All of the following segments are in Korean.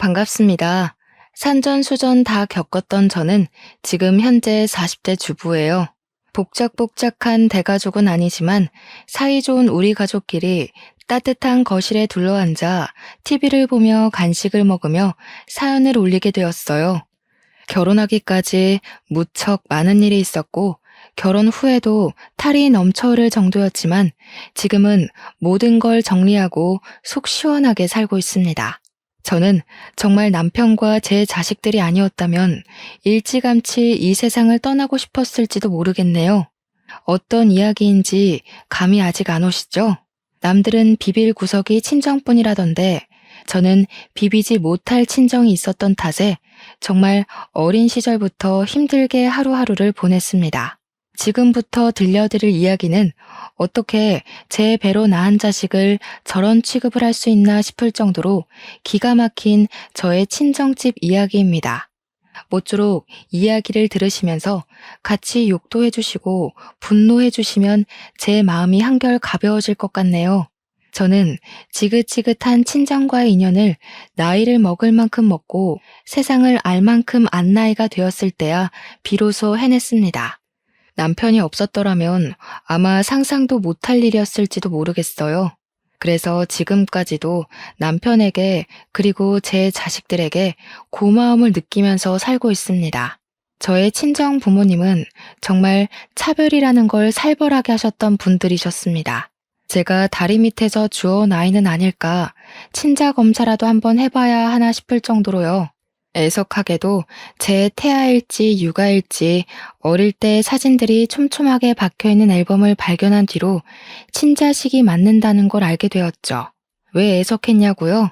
반갑습니다. 산전수전 다 겪었던 저는 지금 현재 40대 주부예요. 복작복작한 대가족은 아니지만 사이좋은 우리 가족끼리 따뜻한 거실에 둘러앉아 TV를 보며 간식을 먹으며 사연을 올리게 되었어요. 결혼하기까지 무척 많은 일이 있었고 결혼 후에도 탈이 넘쳐 흐를 정도였지만 지금은 모든 걸 정리하고 속 시원하게 살고 있습니다. 저는 정말 남편과 제 자식들이 아니었다면 일찌감치 이 세상을 떠나고 싶었을지도 모르겠네요. 어떤 이야기인지 감이 아직 안 오시죠? 남들은 비빌 구석이 친정뿐이라던데 저는 비비지 못할 친정이 있었던 탓에 정말 어린 시절부터 힘들게 하루하루를 보냈습니다. 지금부터 들려드릴 이야기는 어떻게 제 배로 낳은 자식을 저런 취급을 할 수 있나 싶을 정도로 기가 막힌 저의 친정집 이야기입니다. 모쪼록 이야기를 들으시면서 같이 욕도 해주시고 분노해주시면 제 마음이 한결 가벼워질 것 같네요. 저는 지긋지긋한 친정과의 인연을 나이를 먹을 만큼 먹고 세상을 알 만큼 안 나이가 되었을 때야 비로소 해냈습니다. 남편이 없었더라면 아마 상상도 못할 일이었을지도 모르겠어요. 그래서 지금까지도 남편에게 그리고 제 자식들에게 고마움을 느끼면서 살고 있습니다. 저의 친정 부모님은 정말 차별이라는 걸 살벌하게 하셨던 분들이셨습니다. 제가 다리 밑에서 주워온 아이는 아닐까 친자 검사라도 한번 해봐야 하나 싶을 정도로요. 애석하게도 제 태아일지 육아일지 어릴 때 사진들이 촘촘하게 박혀있는 앨범을 발견한 뒤로 친자식이 맞는다는 걸 알게 되었죠. 왜 애석했냐고요?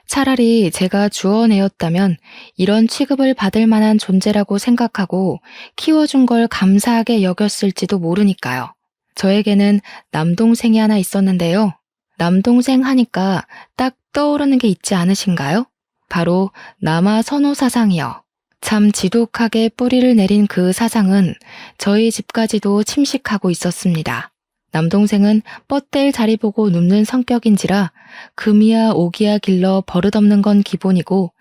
차라리 제가 주워내었다면 이런 취급을 받을 만한 존재라고 생각하고 키워준 걸 감사하게 여겼을지도 모르니까요. 저에게는 남동생이 하나 있었는데요. 남동생 하니까 딱 떠오르는 게 있지 않으신가요? 바로 남아 선호 사상이요. 참 지독하게 뿌리를 내린 그 사상은 저희 집까지도 침식하고 있었습니다. 남동생은 뻗댈 자리 보고 눕는 성격인지라 금이야 오기야 길러 버릇없는 건 기본이고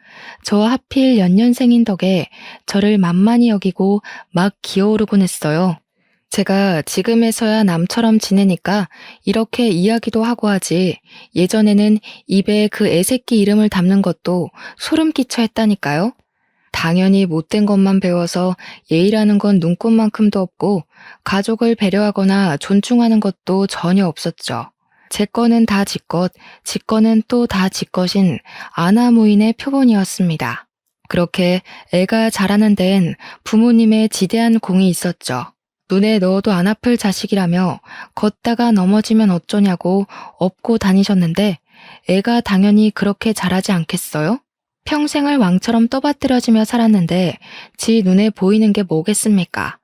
저 하필 연년생인 덕에 저를 만만히 여기고 막 기어오르곤 했어요. 제가 지금에서야 남처럼 지내니까 이렇게 이야기도 하고 하지 예전에는 입에 그 애새끼 이름을 담는 것도 소름 끼쳐 했다니까요. 당연히 못된 것만 배워서 예의라는 건 눈꽃만큼도 없고 가족을 배려하거나 존중하는 것도 전혀 없었죠. 제 거는 다 지 것, 지 거는 또 다 지 것인 아나무인의 표본이었습니다. 그렇게 애가 자라는 데엔 부모님의 지대한 공이 있었죠. 눈에 넣어도 안 아플 자식이라며 걷다가 넘어지면 어쩌냐고 업고 다니셨는데 애가 당연히 그렇게 자라지 않겠어요? 평생을 왕처럼 떠받들여지며 살았는데 지 눈에 보이는 게 뭐겠습니까?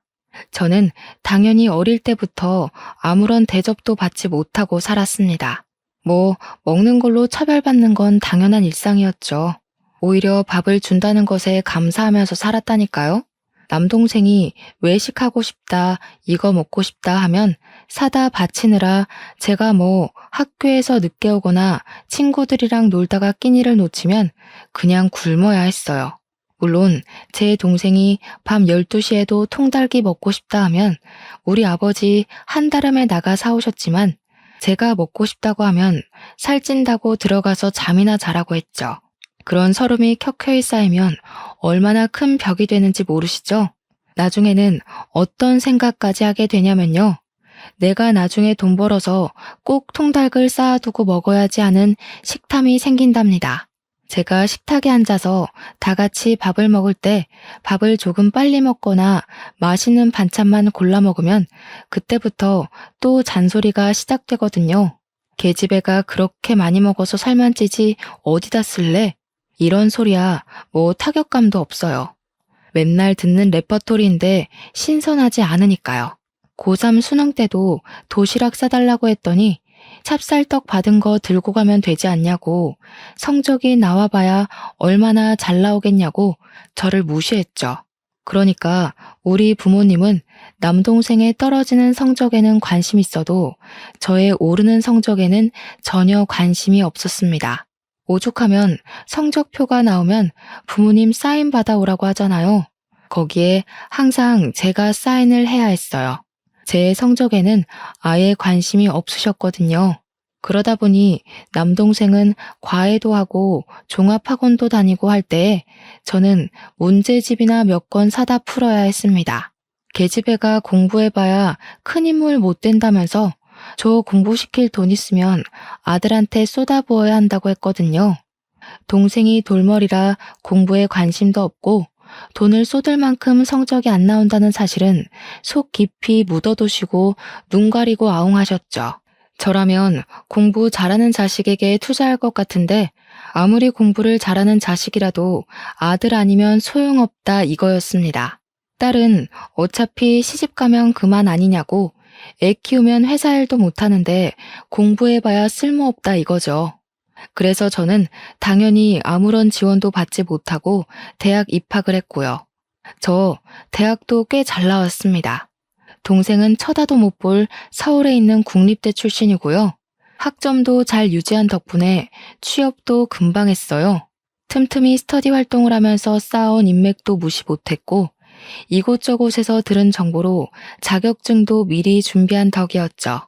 저는 당연히 어릴 때부터 아무런 대접도 받지 못하고 살았습니다. 먹는 걸로 차별받는 건 당연한 일상이었죠. 오히려 밥을 준다는 것에 감사하면서 살았다니까요. 남동생이 외식하고 싶다, 이거 먹고 싶다 하면 사다 바치느라 제가 학교에서 늦게 오거나 친구들이랑 놀다가 끼니를 놓치면 그냥 굶어야 했어요. 물론 제 동생이 밤 12시에도 통닭이 먹고 싶다 하면 우리 아버지 한달음에 나가 사오셨지만 제가 먹고 싶다고 하면 살찐다고 들어가서 잠이나 자라고 했죠. 그런 서름이 켜켜이 쌓이면 얼마나 큰 벽이 되는지 모르시죠? 나중에는 어떤 생각까지 하게 되냐면요. 내가 나중에 돈 벌어서 꼭 통닭을 쌓아두고 먹어야지 하는 식탐이 생긴답니다. 제가 식탁에 앉아서 다 같이 밥을 먹을 때 밥을 조금 빨리 먹거나 맛있는 반찬만 골라 먹으면 그때부터 또 잔소리가 시작되거든요. 계집애가 그렇게 많이 먹어서 살만 찌지 어디다 쓸래? 이런 소리야 타격감도 없어요. 맨날 듣는 레퍼토리인데 신선하지 않으니까요. 고3 수능 때도 도시락 싸달라고 했더니 찹쌀떡 받은 거 들고 가면 되지 않냐고 성적이 나와봐야 얼마나 잘 나오겠냐고 저를 무시했죠. 그러니까 우리 부모님은 남동생의 떨어지는 성적에는 관심 있어도 저의 오르는 성적에는 전혀 관심이 없었습니다. 오죽하면 성적표가 나오면 부모님 사인 받아오라고 하잖아요. 거기에 항상 제가 사인을 해야 했어요. 제 성적에는 아예 관심이 없으셨거든요. 그러다 보니 남동생은 과외도 하고 종합학원도 다니고 할 때에 저는 문제집이나 몇 권 사다 풀어야 했습니다. 계집애가 공부해봐야 큰 인물 못 된다면서 저 공부시킬 돈 있으면 아들한테 쏟아부어야 한다고 했거든요. 동생이 돌머리라 공부에 관심도 없고 돈을 쏟을 만큼 성적이 안 나온다는 사실은 속 깊이 묻어두시고 눈 가리고 아웅하셨죠. 저라면 공부 잘하는 자식에게 투자할 것 같은데 아무리 공부를 잘하는 자식이라도 아들 아니면 소용없다 이거였습니다. 딸은 어차피 시집가면 그만 아니냐고 애 키우면 회사 일도 못하는데 공부해봐야 쓸모없다 이거죠. 그래서 저는 당연히 아무런 지원도 받지 못하고 대학 입학을 했고요. 저 대학도 꽤 잘 나왔습니다. 동생은 쳐다도 못 볼 서울에 있는 국립대 출신이고요. 학점도 잘 유지한 덕분에 취업도 금방 했어요. 틈틈이 스터디 활동을 하면서 쌓아온 인맥도 무시 못했고 이곳저곳에서 들은 정보로 자격증도 미리 준비한 덕이었죠.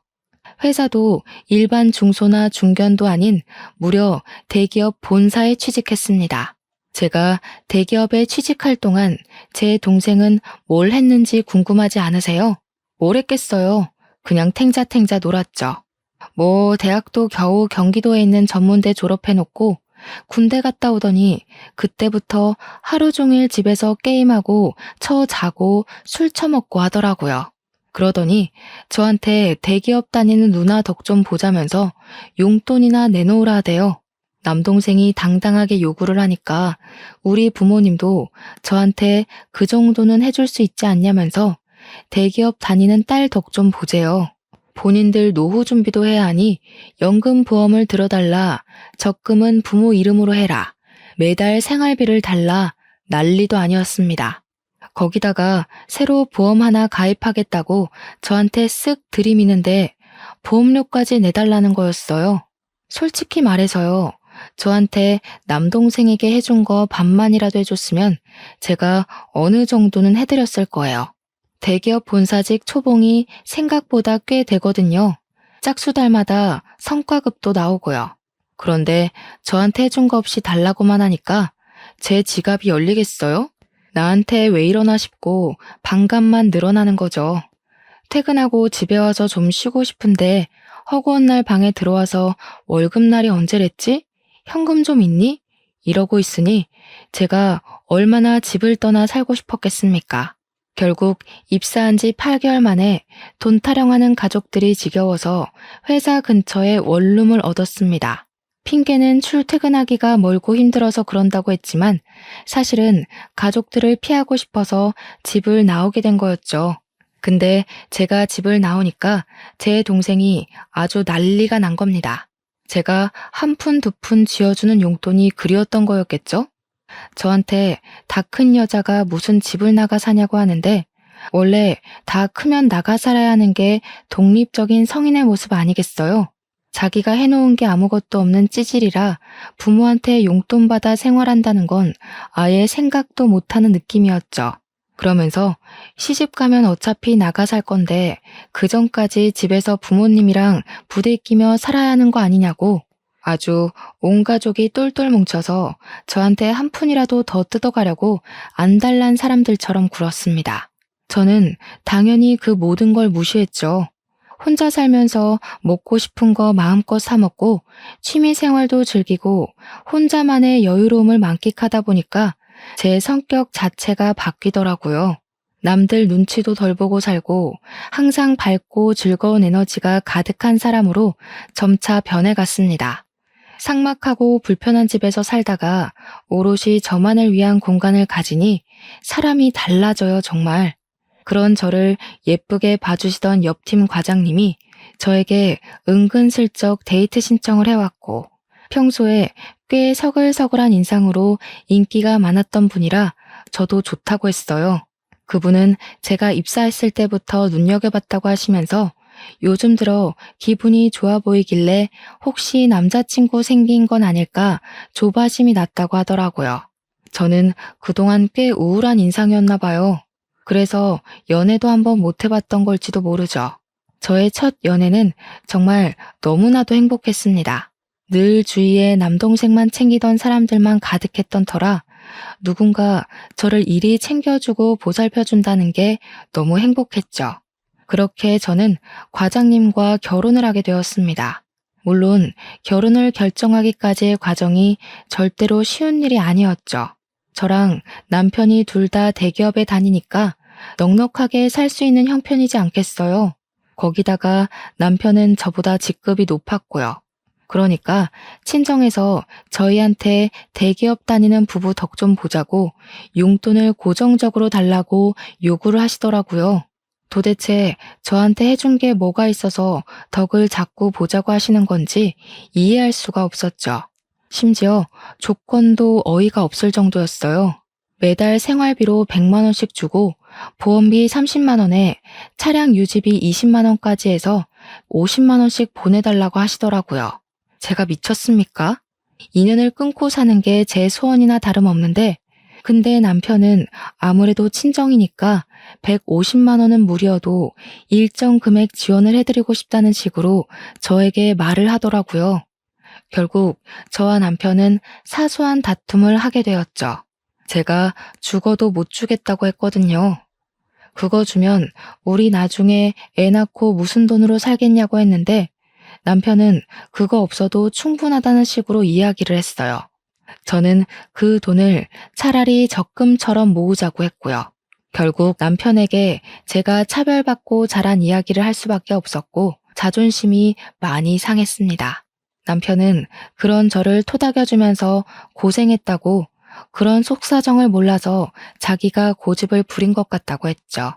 회사도 일반 중소나 중견도 아닌 무려 대기업 본사에 취직했습니다. 제가 대기업에 취직할 동안 제 동생은 뭘 했는지 궁금하지 않으세요? 뭘 했겠어요? 그냥 탱자탱자 놀았죠. 뭐 대학도 겨우 경기도에 있는 전문대 졸업해놓고 군대 갔다 오더니 그때부터 하루 종일 집에서 게임하고 자고 술 처먹고 하더라고요. 그러더니 저한테 대기업 다니는 누나 덕 좀 보자면서 용돈이나 내놓으라 하대요. 남동생이 당당하게 요구를 하니까 우리 부모님도 저한테 그 정도는 해줄 수 있지 않냐면서 대기업 다니는 딸 덕 좀 보재요. 본인들 노후 준비도 해야 하니 연금 보험을 들어달라, 적금은 부모 이름으로 해라, 매달 생활비를 달라 난리도 아니었습니다. 거기다가 새로 보험 하나 가입하겠다고 저한테 쓱 들이미는데 보험료까지 내달라는 거였어요. 솔직히 말해서요. 저한테 남동생에게 해준 거 반만이라도 해줬으면 제가 어느 정도는 해드렸을 거예요. 대기업 본사직 초봉이 생각보다 꽤 되거든요. 짝수달마다 성과급도 나오고요. 그런데 저한테 해준 거 없이 달라고만 하니까 제 지갑이 열리겠어요? 나한테 왜 이러나 싶고 반감만 늘어나는 거죠. 퇴근하고 집에 와서 좀 쉬고 싶은데 허구한 날 방에 들어와서 월급날이 언제랬지? 현금 좀 있니? 이러고 있으니 제가 얼마나 집을 떠나 살고 싶었겠습니까? 결국 입사한 지 8개월 만에 돈 타령하는 가족들이 지겨워서 회사 근처에 원룸을 얻었습니다. 핑계는 출퇴근하기가 멀고 힘들어서 그런다고 했지만 사실은 가족들을 피하고 싶어서 집을 나오게 된 거였죠. 근데 제가 집을 나오니까 제 동생이 아주 난리가 난 겁니다. 제가 한 푼 두 푼 쥐어주는 용돈이 그리웠던 거였겠죠? 저한테 다 큰 여자가 무슨 집을 나가 사냐고 하는데 원래 다 크면 나가 살아야 하는 게 독립적인 성인의 모습 아니겠어요? 자기가 해놓은 게 아무것도 없는 찌질이라 부모한테 용돈 받아 생활한다는 건 아예 생각도 못하는 느낌이었죠. 그러면서 시집 가면 어차피 나가 살 건데 그 전까지 집에서 부모님이랑 부대끼며 살아야 하는 거 아니냐고 아주 온 가족이 똘똘 뭉쳐서 저한테 한 푼이라도 더 뜯어가려고 안달난 사람들처럼 굴었습니다. 저는 당연히 그 모든 걸 무시했죠. 혼자 살면서 먹고 싶은 거 마음껏 사 먹고 취미 생활도 즐기고 혼자만의 여유로움을 만끽하다 보니까 제 성격 자체가 바뀌더라고요. 남들 눈치도 덜 보고 살고 항상 밝고 즐거운 에너지가 가득한 사람으로 점차 변해갔습니다. 삭막하고 불편한 집에서 살다가 오롯이 저만을 위한 공간을 가지니 사람이 달라져요, 정말. 그런 저를 예쁘게 봐주시던 옆팀 과장님이 저에게 은근슬쩍 데이트 신청을 해왔고 평소에 꽤 서글서글한 인상으로 인기가 많았던 분이라 저도 좋다고 했어요. 그분은 제가 입사했을 때부터 눈여겨봤다고 하시면서 요즘 들어 기분이 좋아 보이길래 혹시 남자친구 생긴 건 아닐까 조바심이 났다고 하더라고요. 저는 그동안 꽤 우울한 인상이었나 봐요. 그래서 연애도 한번 못 해봤던 걸지도 모르죠. 저의 첫 연애는 정말 너무나도 행복했습니다. 늘 주위에 남동생만 챙기던 사람들만 가득했던 터라 누군가 저를 이리 챙겨주고 보살펴준다는 게 너무 행복했죠. 그렇게 저는 과장님과 결혼을 하게 되었습니다. 물론 결혼을 결정하기까지의 과정이 절대로 쉬운 일이 아니었죠. 저랑 남편이 둘 다 대기업에 다니니까 넉넉하게 살 수 있는 형편이지 않겠어요. 거기다가 남편은 저보다 직급이 높았고요. 그러니까 친정에서 저희한테 대기업 다니는 부부 덕 좀 보자고 용돈을 고정적으로 달라고 요구를 하시더라고요. 도대체 저한테 해준 게 뭐가 있어서 덕을 자꾸 보자고 하시는 건지 이해할 수가 없었죠. 심지어 조건도 어이가 없을 정도였어요. 매달 생활비로 100만 원씩 주고 보험비 30만 원에 차량 유지비 20만 원까지 해서 50만 원씩 보내달라고 하시더라고요. 제가 미쳤습니까? 인연을 끊고 사는 게 제 소원이나 다름없는데 근데 남편은 아무래도 친정이니까 150만 원은 무리여도 일정 금액 지원을 해드리고 싶다는 식으로 저에게 말을 하더라고요. 결국 저와 남편은 사소한 다툼을 하게 되었죠. 제가 죽어도 못 주겠다고 했거든요. 그거 주면 우리 나중에 애 낳고 무슨 돈으로 살겠냐고 했는데 남편은 그거 없어도 충분하다는 식으로 이야기를 했어요. 저는 그 돈을 차라리 적금처럼 모으자고 했고요. 결국 남편에게 제가 차별받고 자란 이야기를 할 수밖에 없었고 자존심이 많이 상했습니다. 남편은 그런 저를 토닥여주면서 고생했다고 그런 속사정을 몰라서 자기가 고집을 부린 것 같다고 했죠.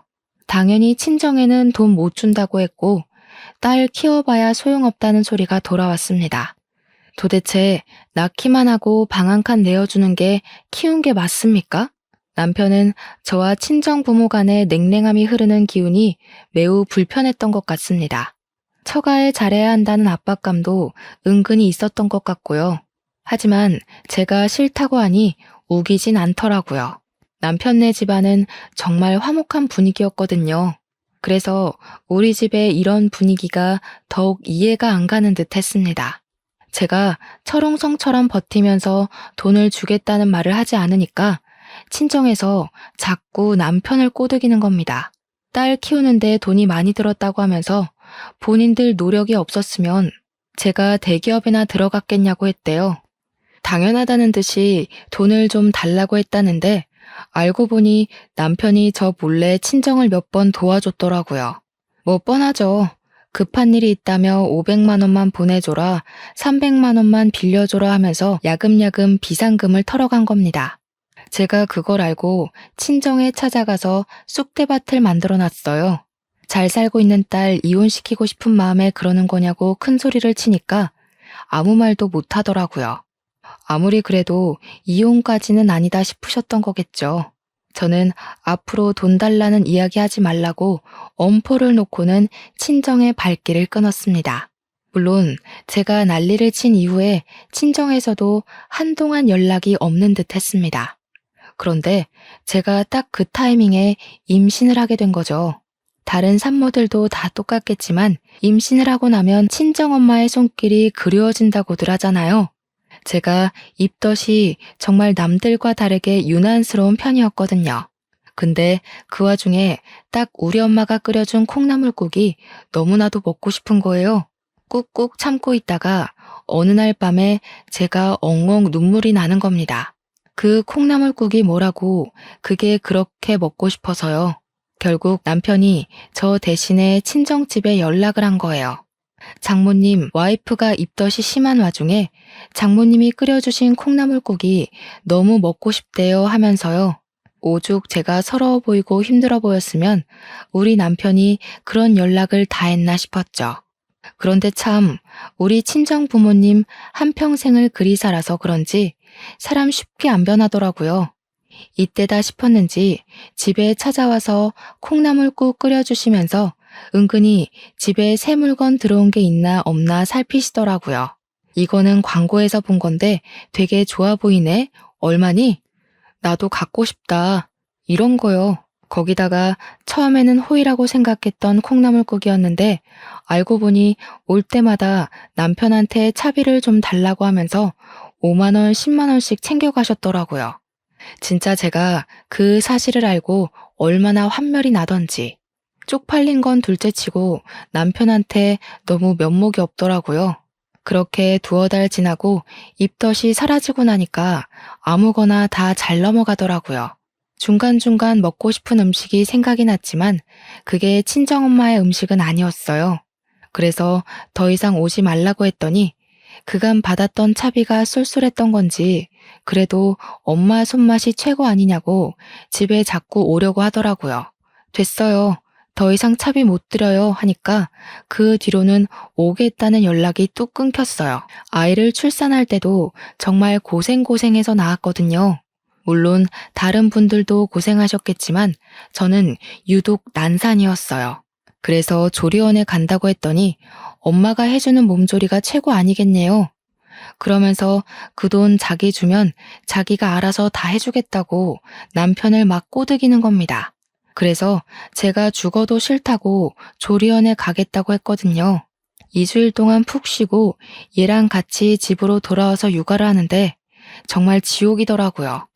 당연히 친정에는 돈 못 준다고 했고 딸 키워봐야 소용없다는 소리가 돌아왔습니다. 도대체 낳기만 하고 방 한 칸 내어주는 게 키운 게 맞습니까? 남편은 저와 친정 부모 간의 냉랭함이 흐르는 기운이 매우 불편했던 것 같습니다. 처가에 잘해야 한다는 압박감도 은근히 있었던 것 같고요. 하지만 제가 싫다고 하니 우기진 않더라고요. 남편네 집안은 정말 화목한 분위기였거든요. 그래서 우리 집의 이런 분위기가 더욱 이해가 안 가는 듯 했습니다. 제가 철옹성처럼 버티면서 돈을 주겠다는 말을 하지 않으니까 친정에서 자꾸 남편을 꼬드기는 겁니다. 딸 키우는데 돈이 많이 들었다고 하면서 본인들 노력이 없었으면 제가 대기업이나 들어갔겠냐고 했대요. 당연하다는 듯이 돈을 좀 달라고 했다는데 알고 보니 남편이 저 몰래 친정을 몇 번 도와줬더라고요. 뭐 뻔하죠. 급한 일이 있다며 500만 원만 보내줘라, 300만 원만 빌려줘라 하면서 야금야금 비상금을 털어간 겁니다. 제가 그걸 알고 친정에 찾아가서 쑥대밭을 만들어놨어요. 잘 살고 있는 딸 이혼시키고 싶은 마음에 그러는 거냐고 큰 소리를 치니까 아무 말도 못 하더라고요. 아무리 그래도 이혼까지는 아니다 싶으셨던 거겠죠. 저는 앞으로 돈 달라는 이야기 하지 말라고 엄포를 놓고는 친정의 발길을 끊었습니다. 물론 제가 난리를 친 이후에 친정에서도 한동안 연락이 없는 듯 했습니다. 그런데 제가 딱 그 타이밍에 임신을 하게 된 거죠. 다른 산모들도 다 똑같겠지만 임신을 하고 나면 친정엄마의 손길이 그리워진다고들 하잖아요. 제가 입덧이 정말 남들과 다르게 유난스러운 편이었거든요. 근데 그 와중에 딱 우리 엄마가 끓여준 콩나물국이 너무나도 먹고 싶은 거예요. 꾹꾹 참고 있다가 어느 날 밤에 제가 엉엉 눈물이 나는 겁니다. 그 콩나물국이 뭐라고 그게 그렇게 먹고 싶어서요. 결국 남편이 저 대신에 친정집에 연락을 한 거예요. 장모님, 와이프가 입덧이 심한 와중에 장모님이 끓여주신 콩나물국이 너무 먹고 싶대요 하면서요. 오죽 제가 서러워 보이고 힘들어 보였으면 우리 남편이 그런 연락을 다 했나 싶었죠. 그런데 참 우리 친정 부모님 한평생을 그리 살아서 그런지 사람 쉽게 안 변하더라고요. 이때다 싶었는지 집에 찾아와서 콩나물국 끓여주시면서 은근히 집에 새 물건 들어온 게 있나 없나 살피시더라고요. 이거는 광고에서 본 건데 되게 좋아 보이네. 얼마니? 나도 갖고 싶다. 이런 거요. 거기다가 처음에는 호의라고 생각했던 콩나물국이었는데 알고 보니 올 때마다 남편한테 차비를 좀 달라고 하면서 5만 원, 10만 원씩 챙겨가셨더라고요. 진짜 제가 그 사실을 알고 얼마나 환멸이 나던지. 쪽팔린 건 둘째치고 남편한테 너무 면목이 없더라고요. 그렇게 두어 달 지나고 입덧이 사라지고 나니까 아무거나 다 잘 넘어가더라고요. 중간중간 먹고 싶은 음식이 생각이 났지만 그게 친정엄마의 음식은 아니었어요. 그래서 더 이상 오지 말라고 했더니 그간 받았던 차비가 쏠쏠했던 건지 그래도 엄마 손맛이 최고 아니냐고 집에 자꾸 오려고 하더라고요. 됐어요. 더 이상 차비 못 드려요 하니까 그 뒤로는 오겠다는 연락이 뚝 끊겼어요. 아이를 출산할 때도 정말 고생해서 낳았거든요. 물론 다른 분들도 고생하셨겠지만 저는 유독 난산이었어요. 그래서 조리원에 간다고 했더니 엄마가 해주는 몸조리가 최고 아니겠네요. 그러면서 그 돈 자기 주면 자기가 알아서 다 해주겠다고 남편을 막 꼬드기는 겁니다. 그래서 제가 죽어도 싫다고 조리원에 가겠다고 했거든요. 2주일 동안 푹 쉬고 얘랑 같이 집으로 돌아와서 육아를 하는데 정말 지옥이더라고요.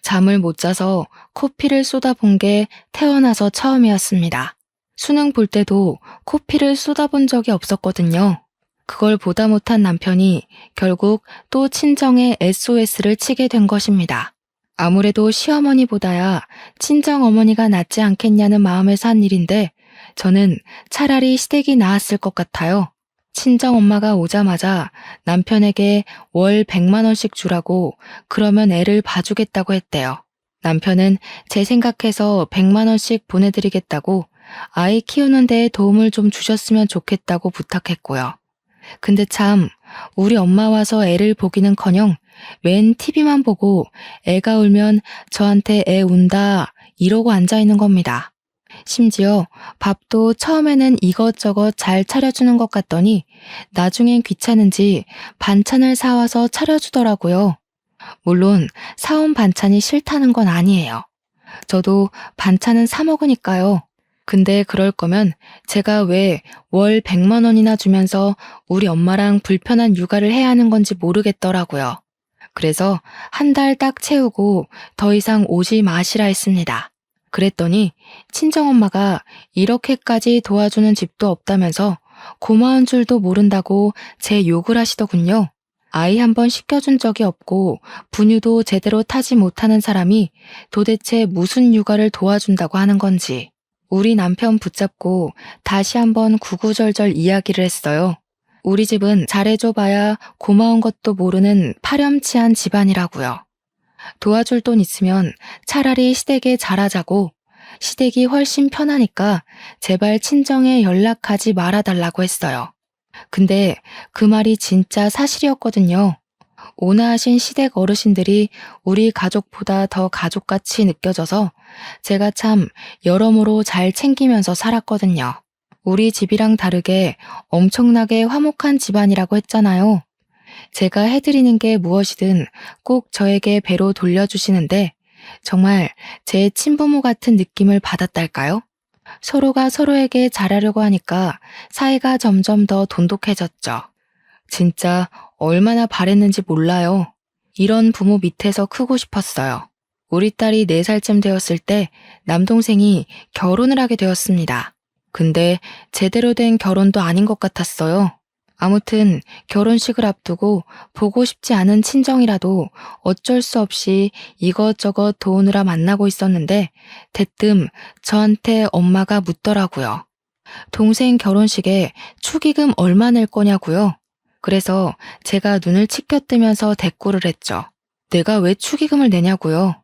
잠을 못 자서 코피를 쏟아본 게 태어나서 처음이었습니다. 수능 볼 때도 코피를 쏟아본 적이 없었거든요. 그걸 보다 못한 남편이 결국 또 친정에 SOS를 치게 된 것입니다. 아무래도 시어머니보다야 친정어머니가 낫지 않겠냐는 마음에서 한 일인데 저는 차라리 시댁이 나았을 것 같아요. 친정엄마가 오자마자 남편에게 월 100만 원씩 주라고 그러면 애를 봐주겠다고 했대요. 남편은 제 생각해서 100만 원씩 보내드리겠다고 아이 키우는 데에 도움을 좀 주셨으면 좋겠다고 부탁했고요. 근데 참 우리 엄마 와서 애를 보기는커녕 맨 TV만 보고 애가 울면 저한테 애 운다 이러고 앉아있는 겁니다. 심지어 밥도 처음에는 이것저것 잘 차려주는 것 같더니 나중엔 귀찮은지 반찬을 사와서 차려주더라고요. 물론 사온 반찬이 싫다는 건 아니에요. 저도 반찬은 사 먹으니까요. 근데 그럴 거면 제가 왜 월 100만 원이나 주면서 우리 엄마랑 불편한 육아를 해야 하는 건지 모르겠더라고요. 그래서 한 달 딱 채우고 더 이상 오지 마시라 했습니다. 그랬더니 친정엄마가 이렇게까지 도와주는 집도 없다면서 고마운 줄도 모른다고 제 욕을 하시더군요. 아이 한 번 시켜준 적이 없고 분유도 제대로 타지 못하는 사람이 도대체 무슨 육아를 도와준다고 하는 건지. 우리 남편 붙잡고 다시 한번 구구절절 이야기를 했어요. 우리 집은 잘해줘봐야 고마운 것도 모르는 파렴치한 집안이라고요. 도와줄 돈 있으면 차라리 시댁에 잘하자고 시댁이 훨씬 편하니까 제발 친정에 연락하지 말아달라고 했어요. 근데 그 말이 진짜 사실이었거든요. 온화하신 시댁 어르신들이 우리 가족보다 더 가족같이 느껴져서 제가 참 여러모로 잘 챙기면서 살았거든요. 우리 집이랑 다르게 엄청나게 화목한 집안이라고 했잖아요. 제가 해드리는 게 무엇이든 꼭 저에게 배로 돌려주시는데 정말 제 친부모 같은 느낌을 받았달까요? 서로가 서로에게 잘하려고 하니까 사이가 점점 더 돈독해졌죠. 진짜 얼마나 바랬는지 몰라요. 이런 부모 밑에서 크고 싶었어요. 우리 딸이 4살쯤 되었을 때 남동생이 결혼을 하게 되었습니다. 근데 제대로 된 결혼도 아닌 것 같았어요. 아무튼 결혼식을 앞두고 보고 싶지 않은 친정이라도 어쩔 수 없이 이것저것 도우느라 만나고 있었는데 대뜸 저한테 엄마가 묻더라고요. 동생 결혼식에 축의금 얼마 낼 거냐고요. 그래서 제가 눈을 치켜뜨면서 대꾸를 했죠. 내가 왜 축의금을 내냐고요.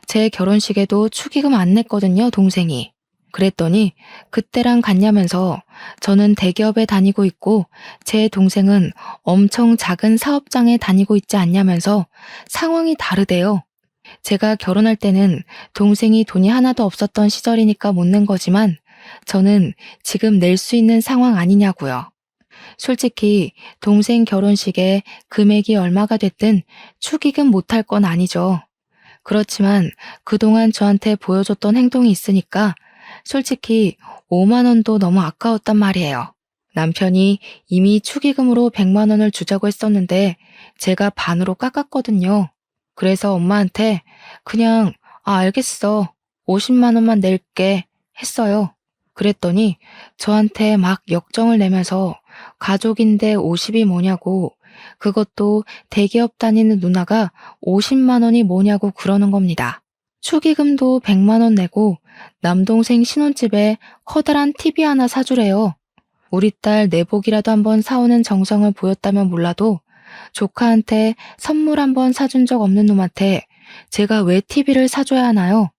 제 결혼식에도 축의금 안 냈거든요, 동생이. 그랬더니 그때랑 같냐면서 저는 대기업에 다니고 있고 제 동생은 엄청 작은 사업장에 다니고 있지 않냐면서 상황이 다르대요. 제가 결혼할 때는 동생이 돈이 하나도 없었던 시절이니까 못 낸 거지만 저는 지금 낼 수 있는 상황 아니냐고요. 솔직히 동생 결혼식에 금액이 얼마가 됐든 축의금 못할 건 아니죠. 그렇지만 그동안 저한테 보여줬던 행동이 있으니까 솔직히 5만 원도 너무 아까웠단 말이에요. 남편이 이미 축의금으로 100만 원을 주자고 했었는데 제가 반으로 깎았거든요. 그래서 엄마한테 그냥 알겠어. 50만 원만 낼게 했어요. 그랬더니 저한테 막 역정을 내면서 가족인데 50이 뭐냐고, 그것도 대기업 다니는 누나가 50만 원이 뭐냐고 그러는 겁니다. 축의금도 100만 원 내고 남동생 신혼집에 커다란 TV 하나 사주래요. 우리 딸 내복이라도 한번 사오는 정성을 보였다면 몰라도 조카한테 선물 한번 사준 적 없는 놈한테 제가 왜 TV를 사줘야 하나요?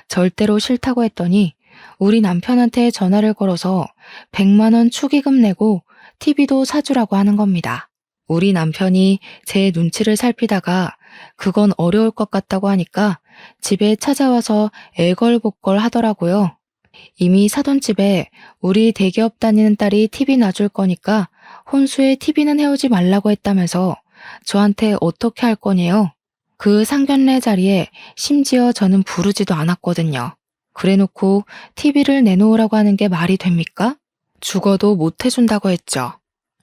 절대로 싫다고 했더니 우리 남편한테 전화를 걸어서 100만 원 축의금 내고 TV도 사주라고 하는 겁니다. 우리 남편이 제 눈치를 살피다가 그건 어려울 것 같다고 하니까 집에 찾아와서 애걸복걸 하더라고요. 이미 사돈 집에 우리 대기업 다니는 딸이 TV 놔줄 거니까 혼수에 TV는 해오지 말라고 했다면서 저한테 어떻게 할 거냐요? 그 상견례 자리에 심지어 저는 부르지도 않았거든요. 그래놓고 TV를 내놓으라고 하는 게 말이 됩니까? 죽어도 못 해준다고 했죠.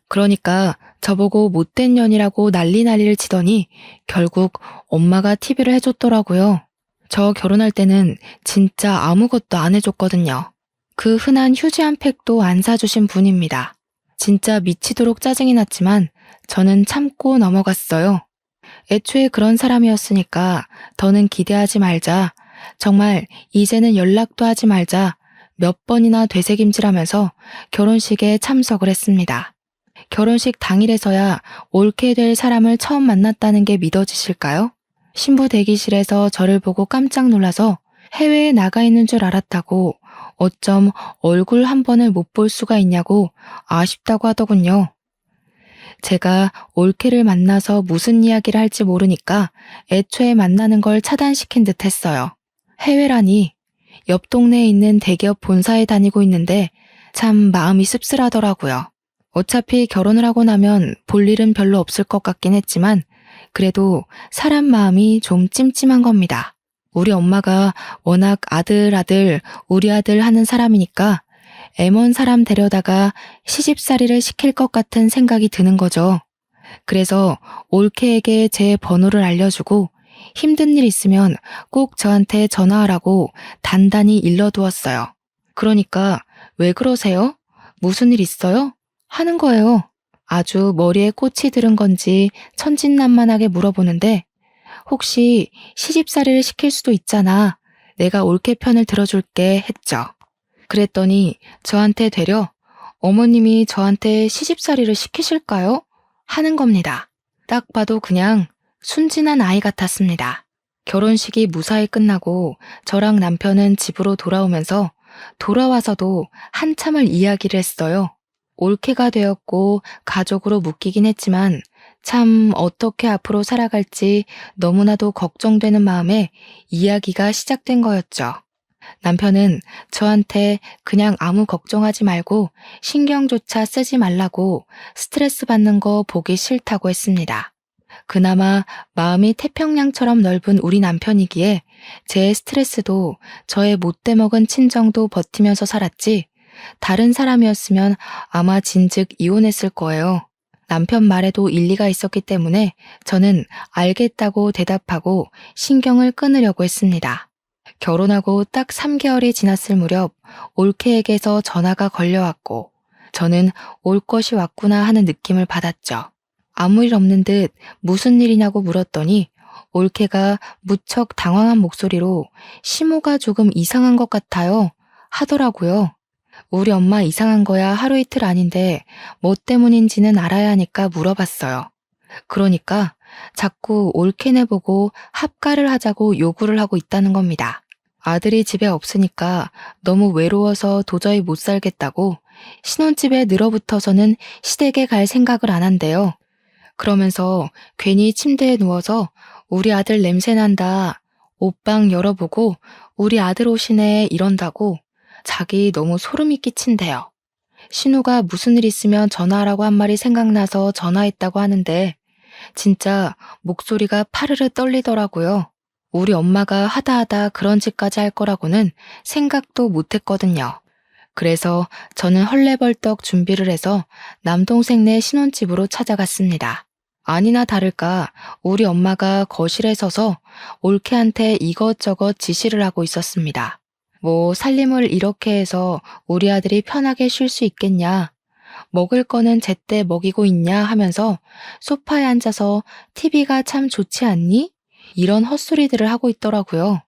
그러니까 저보고 못된 년이라고 난리를 치더니 결국 엄마가 TV를 해줬더라고요. 저 결혼할 때는 진짜 아무것도 안 해줬거든요. 그 흔한 휴지 한 팩도 안 사주신 분입니다. 진짜 미치도록 짜증이 났지만 저는 참고 넘어갔어요. 애초에 그런 사람이었으니까 더는 기대하지 말자. 정말 이제는 연락도 하지 말자. 몇 번이나 되새김질하면서 결혼식에 참석을 했습니다. 결혼식 당일에서야 옳게 될 사람을 처음 만났다는 게 믿어지실까요? 신부 대기실에서 저를 보고 깜짝 놀라서 해외에 나가 있는 줄 알았다고, 어쩜 얼굴 한 번을 못 볼 수가 있냐고 아쉽다고 하더군요. 제가 올케를 만나서 무슨 이야기를 할지 모르니까 애초에 만나는 걸 차단시킨 듯 했어요. 해외라니, 옆 동네에 있는 대기업 본사에 다니고 있는데 참 마음이 씁쓸하더라고요. 어차피 결혼을 하고 나면 볼 일은 별로 없을 것 같긴 했지만 그래도 사람 마음이 좀 찜찜한 겁니다. 우리 엄마가 워낙 아들 우리 아들 하는 사람이니까 애먼 사람 데려다가 시집살이를 시킬 것 같은 생각이 드는 거죠. 그래서 올케에게 제 번호를 알려주고 힘든 일 있으면 꼭 저한테 전화하라고 단단히 일러두었어요. 그러니까 왜 그러세요? 무슨 일 있어요? 하는 거예요. 아주 머리에 꽃이 들은 건지 천진난만하게 물어보는데 혹시 시집살이를 시킬 수도 있잖아. 내가 올케 편을 들어줄게 했죠. 그랬더니 저한테 되려 어머님이 저한테 시집살이를 시키실까요? 하는 겁니다. 딱 봐도 그냥 순진한 아이 같았습니다. 결혼식이 무사히 끝나고 저랑 남편은 집으로 돌아오면서 돌아와서도 한참을 이야기를 했어요. 올케가 되었고 가족으로 묶이긴 했지만 참 어떻게 앞으로 살아갈지 너무나도 걱정되는 마음에 이야기가 시작된 거였죠. 남편은 저한테 그냥 아무 걱정하지 말고 신경조차 쓰지 말라고 스트레스 받는 거 보기 싫다고 했습니다. 그나마 마음이 태평양처럼 넓은 우리 남편이기에 제 스트레스도 저의 못돼 먹은 친정도 버티면서 살았지, 다른 사람이었으면 아마 진즉 이혼했을 거예요. 남편 말에도 일리가 있었기 때문에 저는 알겠다고 대답하고 신경을 끊으려고 했습니다. 결혼하고 딱 3개월이 지났을 무렵 올케에게서 전화가 걸려왔고 저는 올 것이 왔구나 하는 느낌을 받았죠. 아무 일 없는 듯 무슨 일이냐고 물었더니 올케가 무척 당황한 목소리로 시모가 조금 이상한 것 같아요 하더라고요. 우리 엄마 이상한 거야 하루 이틀 아닌데 뭐 때문인지는 알아야 하니까 물어봤어요. 그러니까 자꾸 올케네 보고 합가를 하자고 요구를 하고 있다는 겁니다. 아들이 집에 없으니까 너무 외로워서 도저히 못 살겠다고 신혼집에 늘어붙어서는 시댁에 갈 생각을 안 한대요. 그러면서 괜히 침대에 누워서 우리 아들 냄새 난다, 옷방 열어보고 우리 아들 오시네 이런다고 자기 너무 소름이 끼친대요. 신우가 무슨 일 있으면 전화하라고 한 말이 생각나서 전화했다고 하는데 진짜 목소리가 파르르 떨리더라고요. 우리 엄마가 하다 그런 짓까지 할 거라고는 생각도 못 했거든요. 그래서 저는 헐레벌떡 준비를 해서 남동생네 신혼집으로 찾아갔습니다. 아니나 다를까 우리 엄마가 거실에 서서 올케한테 이것저것 지시를 하고 있었습니다. 뭐 살림을 이렇게 해서 우리 아들이 편하게 쉴 수 있겠냐, 먹을 거는 제때 먹이고 있냐 하면서 소파에 앉아서 TV가 참 좋지 않니? 이런 헛소리들을 하고 있더라고요.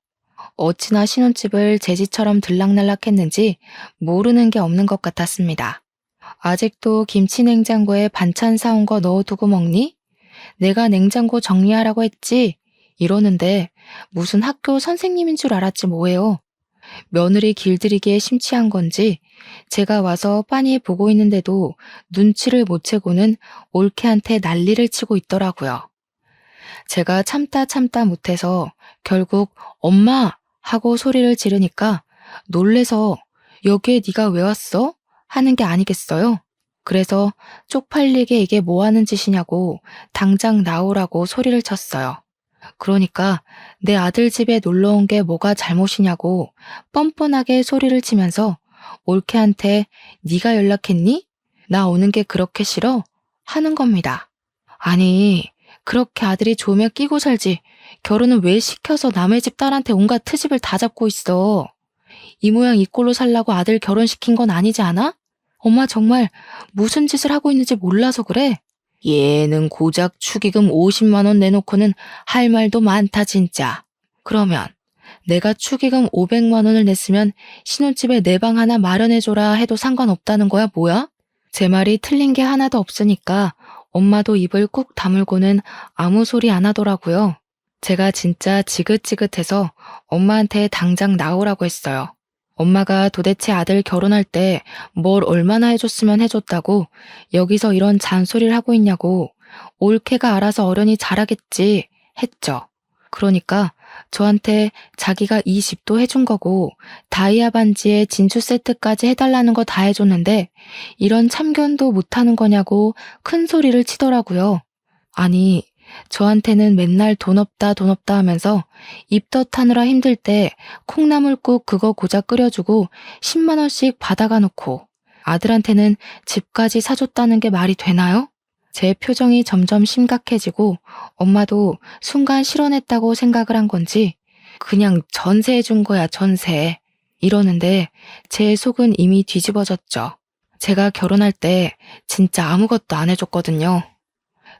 어찌나 신혼집을 제 집처럼 들락날락 했는지 모르는 게 없는 것 같았습니다. 아직도 김치 냉장고에 반찬 사온 거 넣어두고 먹니? 내가 냉장고 정리하라고 했지? 이러는데 무슨 학교 선생님인 줄 알았지 뭐예요. 며느리 길들이기에 심취한 건지 제가 와서 빤히 보고 있는데도 눈치를 못 채고는 올케한테 난리를 치고 있더라고요. 제가 참다 못해서 결국 엄마 하고 소리를 지르니까 놀래서 여기에 네가 왜 왔어? 하는 게 아니겠어요? 그래서 쪽팔리게 이게 뭐 하는 짓이냐고 당장 나오라고 소리를 쳤어요. 그러니까 내 아들 집에 놀러 온 게 뭐가 잘못이냐고 뻔뻔하게 소리를 치면서 올케한테 네가 연락했니? 나 오는 게 그렇게 싫어? 하는 겁니다. 아니, 그렇게 아들이 좋으면 끼고 살지. 결혼은 왜 시켜서 남의 집 딸한테 온갖 트집을 다 잡고 있어. 이 모양 이 꼴로 살라고 아들 결혼시킨 건 아니지 않아? 엄마 정말 무슨 짓을 하고 있는지 몰라서 그래. 얘는 고작 축의금 50만 원 내놓고는 할 말도 많다 진짜. 그러면 내가 축의금 500만 원을 냈으면 신혼집에 내 방 하나 마련해줘라 해도 상관없다는 거야 뭐야? 제 말이 틀린 게 하나도 없으니까 엄마도 입을 꾹 다물고는 아무 소리 안 하더라고요. 제가 진짜 지긋지긋해서 엄마한테 당장 나오라고 했어요. 엄마가 도대체 아들 결혼할 때 뭘 얼마나 해줬으면 해줬다고 여기서 이런 잔소리를 하고 있냐고, 올케가 알아서 어련히 잘하겠지 했죠. 그러니까 저한테 자기가 이 집도 해준 거고 다이아 반지에 진주 세트까지 해달라는 거 다 해줬는데 이런 참견도 못하는 거냐고 큰 소리를 치더라고요. 아니, 저한테는 맨날 돈 없다 하면서 입덧하느라 힘들 때 콩나물국 그거 고작 끓여주고 10만 원씩 받아가 놓고 아들한테는 집까지 사줬다는 게 말이 되나요? 제 표정이 점점 심각해지고 엄마도 순간 실언했다고 생각을 한 건지 그냥 전세해 준 거야 전세 이러는데 제 속은 이미 뒤집어졌죠. 제가 결혼할 때 진짜 아무것도 안 해줬거든요.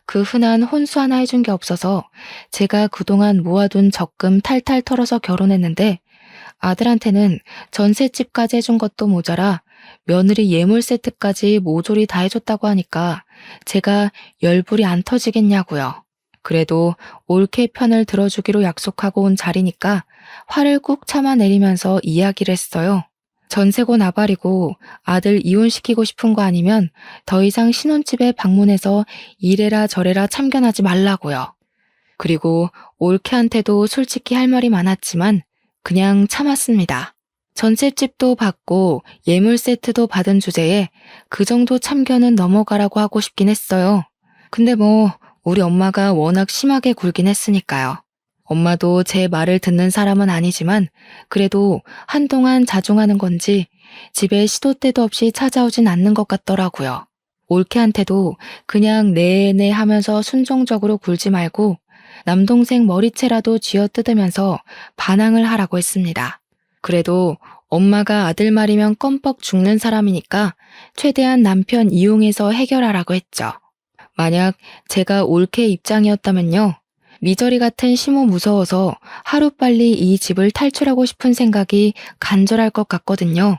그 흔한 혼수 하나 해준 게 없어서 제가 그동안 모아둔 적금 탈탈 털어서 결혼했는데 아들한테는 전셋집까지 해준 것도 모자라 며느리 예물 세트까지 모조리 다 해줬다고 하니까 제가 열불이 안 터지겠냐고요. 그래도 올케 편을 들어주기로 약속하고 온 자리니까 화를 꾹 참아내리면서 이야기를 했어요. 전세고 나발이고 아들 이혼시키고 싶은 거 아니면 더 이상 신혼집에 방문해서 이래라 저래라 참견하지 말라고요. 그리고 올케한테도 솔직히 할 말이 많았지만 그냥 참았습니다. 전셋집도 받고 예물 세트도 받은 주제에 그 정도 참견은 넘어가라고 하고 싶긴 했어요. 근데 뭐 우리 엄마가 워낙 심하게 굴긴 했으니까요. 엄마도 제 말을 듣는 사람은 아니지만 그래도 한동안 자중하는 건지 집에 시도 때도 없이 찾아오진 않는 것 같더라고요. 올케한테도 그냥 네네 하면서 순종적으로 굴지 말고 남동생 머리채라도 쥐어뜯으면서 반항을 하라고 했습니다. 그래도 엄마가 아들 말이면 껌뻑 죽는 사람이니까 최대한 남편 이용해서 해결하라고 했죠. 만약 제가 올케 입장이었다면요. 미저리 같은 시모 무서워서 하루빨리 이 집을 탈출하고 싶은 생각이 간절할 것 같거든요.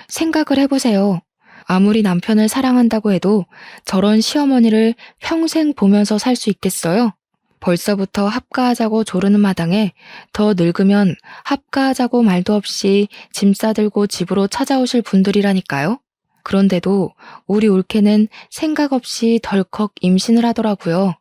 생각을 해보세요. 아무리 남편을 사랑한다고 해도 저런 시어머니를 평생 보면서 살 수 있겠어요? 벌써부터 합가하자고 조르는 마당에 더 늙으면 합가하자고 말도 없이 짐 싸들고 집으로 찾아오실 분들이라니까요. 그런데도 우리 올케는 생각 없이 덜컥 임신을 하더라고요.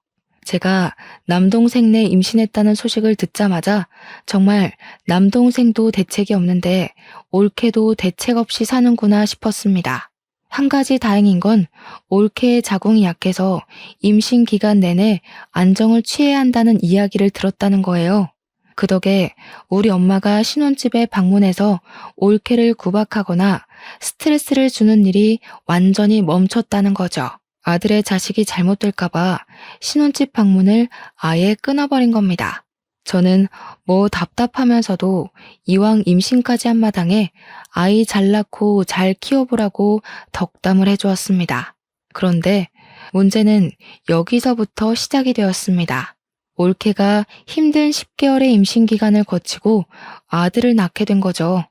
제가 남동생네 임신했다는 소식을 듣자마자 정말 남동생도 대책이 없는데 올케도 대책 없이 사는구나 싶었습니다. 한 가지 다행인 건 올케의 자궁이 약해서 임신 기간 내내 안정을 취해야 한다는 이야기를 들었다는 거예요. 그 덕에 우리 엄마가 신혼집에 방문해서 올케를 구박하거나 스트레스를 주는 일이 완전히 멈췄다는 거죠. 아들의 자식이 잘못될까봐 신혼집 방문을 아예 끊어버린 겁니다. 저는 뭐 답답하면서도 이왕 임신까지 한 마당에 아이 잘 낳고 잘 키워보라고 덕담을 해주었습니다. 그런데 문제는 여기서부터 시작이 되었습니다. 올케가 힘든 10개월의 임신 기간을 거치고 아들을 낳게 된 거죠.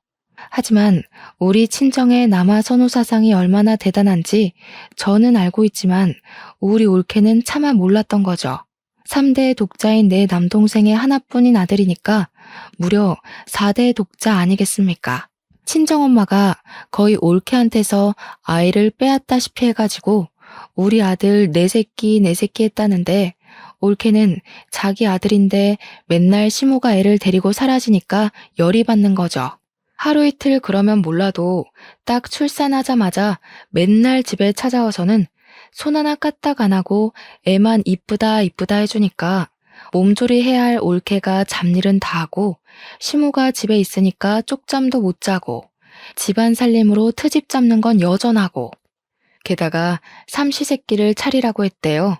하지만 우리 친정의 남아 선호 사상이 얼마나 대단한지 저는 알고 있지만 우리 올케는 차마 몰랐던 거죠. 3대 독자인 내 남동생의 하나뿐인 아들이니까 무려 4대 독자 아니겠습니까? 친정엄마가 거의 올케한테서 아이를 빼앗다시피 해가지고 우리 아들 내 새끼 했다는데 올케는 자기 아들인데 맨날 시모가 애를 데리고 사라지니까 열이 받는 거죠. 하루 이틀 그러면 몰라도 딱 출산하자마자 맨날 집에 찾아와서는 손 하나 까딱 안 하고 애만 이쁘다 해주니까 몸조리 해야 할 올케가 잡일은 다 하고 시모가 집에 있으니까 쪽잠도 못 자고 집안 살림으로 트집 잡는 건 여전하고 게다가 삼시세끼를 차리라고 했대요.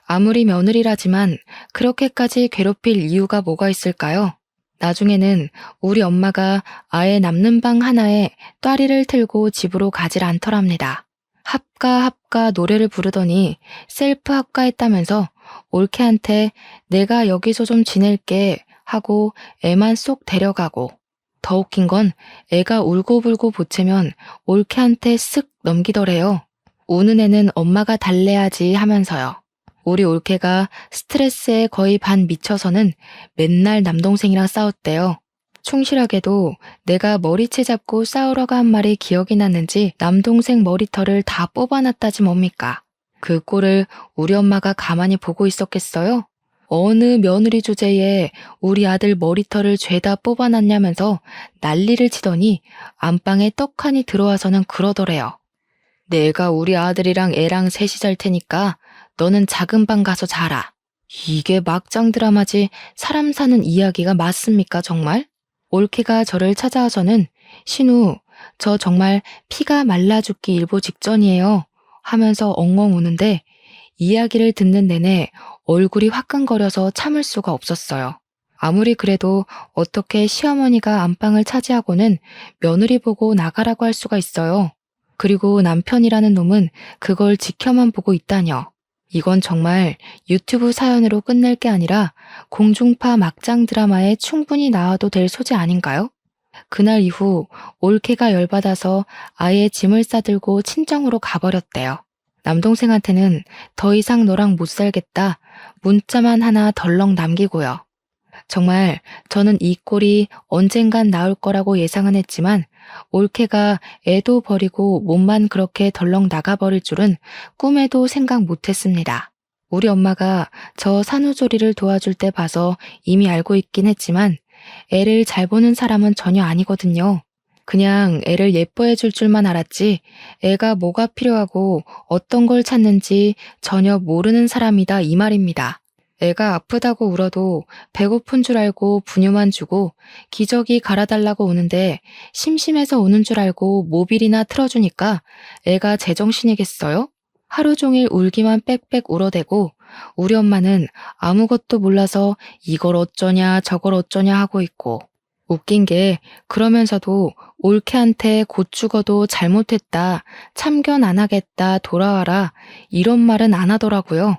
아무리 며느리라지만 그렇게까지 괴롭힐 이유가 뭐가 있을까요? 나중에는 우리 엄마가 아예 남는 방 하나에 또아리를 틀고 집으로 가질 않더랍니다. 합가 노래를 부르더니 셀프 합가했다면서 올케한테 내가 여기서 좀 지낼게 하고 애만 쏙 데려가고 더 웃긴 건 애가 울고불고 보채면 올케한테 쓱 넘기더래요. 우는 애는 엄마가 달래야지 하면서요. 우리 올케가 스트레스에 거의 반 미쳐서는 맨날 남동생이랑 싸웠대요. 충실하게도 내가 머리채 잡고 싸우러가 한 말이 기억이 났는지 남동생 머리털을 다 뽑아놨다지 뭡니까? 그 꼴을 우리 엄마가 가만히 보고 있었겠어요? 어느 며느리 주제에 우리 아들 머리털을 죄다 뽑아놨냐면서 난리를 치더니 안방에 떡하니 들어와서는 그러더래요. 내가 우리 아들이랑 애랑 셋이 잘 테니까 너는 작은 방 가서 자라. 이게 막장 드라마지 사람 사는 이야기가 맞습니까 정말? 올케가 저를 찾아와서는 신우, 저 정말 피가 말라 죽기 일보 직전이에요 하면서 엉엉 우는데 이야기를 듣는 내내 얼굴이 화끈거려서 참을 수가 없었어요. 아무리 그래도 어떻게 시어머니가 안방을 차지하고는 며느리 보고 나가라고 할 수가 있어요. 그리고 남편이라는 놈은 그걸 지켜만 보고 있다뇨. 이건 정말 유튜브 사연으로 끝낼 게 아니라 공중파 막장 드라마에 충분히 나와도 될 소재 아닌가요? 그날 이후 올케가 열받아서 아예 짐을 싸들고 친정으로 가버렸대요. 남동생한테는 더 이상 너랑 못 살겠다 문자만 하나 덜렁 남기고요. 정말 저는 이 꼴이 언젠간 나올 거라고 예상은 했지만 올케가 애도 버리고 몸만 그렇게 덜렁 나가버릴 줄은 꿈에도 생각 못했습니다. 우리 엄마가 저 산후조리를 도와줄 때 봐서 이미 알고 있긴 했지만 애를 잘 보는 사람은 전혀 아니거든요. 그냥 애를 예뻐해 줄 줄만 알았지 애가 뭐가 필요하고 어떤 걸 찾는지 전혀 모르는 사람이다 이 말입니다. 애가 아프다고 울어도 배고픈 줄 알고 분유만 주고 기저귀 갈아달라고 우는데 심심해서 우는 줄 알고 모빌이나 틀어주니까 애가 제정신이겠어요? 하루 종일 울기만 빽빽 울어대고 우리 엄마는 아무것도 몰라서 이걸 어쩌냐 저걸 어쩌냐 하고 있고 웃긴 게 그러면서도 올케한테 곧 죽어도 잘못했다, 참견 안 하겠다, 돌아와라 이런 말은 안 하더라고요.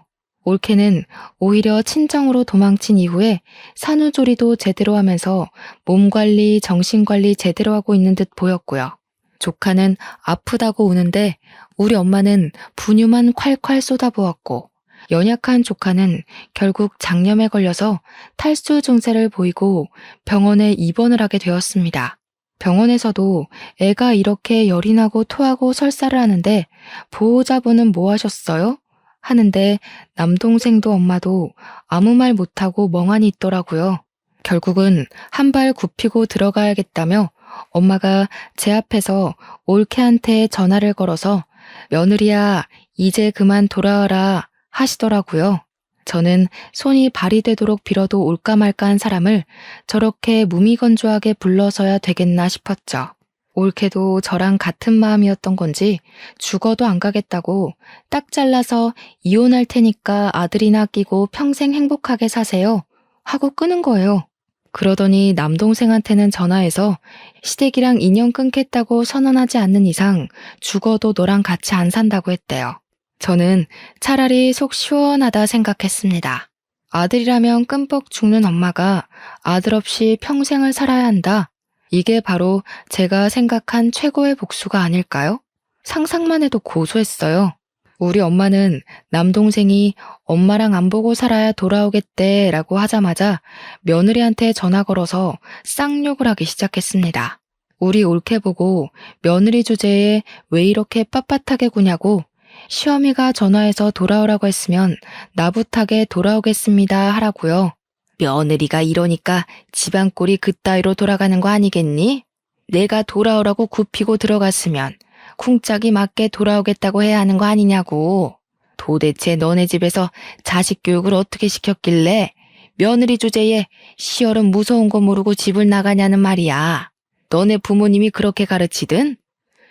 올케는 오히려 친정으로 도망친 이후에 산후조리도 제대로 하면서 몸관리, 정신관리 제대로 하고 있는 듯 보였고요. 조카는 아프다고 우는데 우리 엄마는 분유만 콸콸 쏟아부었고 연약한 조카는 결국 장염에 걸려서 탈수 증세를 보이고 병원에 입원을 하게 되었습니다. 병원에서도 애가 이렇게 열이 나고 토하고 설사를 하는데 보호자분은 뭐 하셨어요? 하는데 남동생도 엄마도 아무 말 못하고 멍하니 있더라고요. 결국은 한 발 굽히고 들어가야겠다며 엄마가 제 앞에서 올케한테 전화를 걸어서 며느리야, 이제 그만 돌아와라 하시더라고요. 저는 손이 발이 되도록 빌어도 올까 말까 한 사람을 저렇게 무미건조하게 불러서야 되겠나 싶었죠. 올케도 저랑 같은 마음이었던 건지 죽어도 안 가겠다고 딱 잘라서 이혼할 테니까 아들이나 끼고 평생 행복하게 사세요 하고 끊은 거예요. 그러더니 남동생한테는 전화해서 시댁이랑 인연 끊겠다고 선언하지 않는 이상 죽어도 너랑 같이 안 산다고 했대요. 저는 차라리 속 시원하다 생각했습니다. 아들이라면 끔뻑 죽는 엄마가 아들 없이 평생을 살아야 한다. 이게 바로 제가 생각한 최고의 복수가 아닐까요? 상상만 해도 고소했어요. 우리 엄마는 남동생이 엄마랑 안 보고 살아야 돌아오겠대 라고 하자마자 며느리한테 전화 걸어서 쌍욕을 하기 시작했습니다. 우리 올케 보고 며느리 주제에 왜 이렇게 빳빳하게 구냐고 시어미가 전화해서 돌아오라고 했으면 나부탁에 돌아오겠습니다 하라고요. 며느리가 이러니까 집안 꼴이 그따위로 돌아가는 거 아니겠니? 내가 돌아오라고 굽히고 들어갔으면 쿵짝이 맞게 돌아오겠다고 해야 하는 거 아니냐고. 도대체 너네 집에서 자식 교육을 어떻게 시켰길래 며느리 주제에 시어른 무서운 거 모르고 집을 나가냐는 말이야. 너네 부모님이 그렇게 가르치든?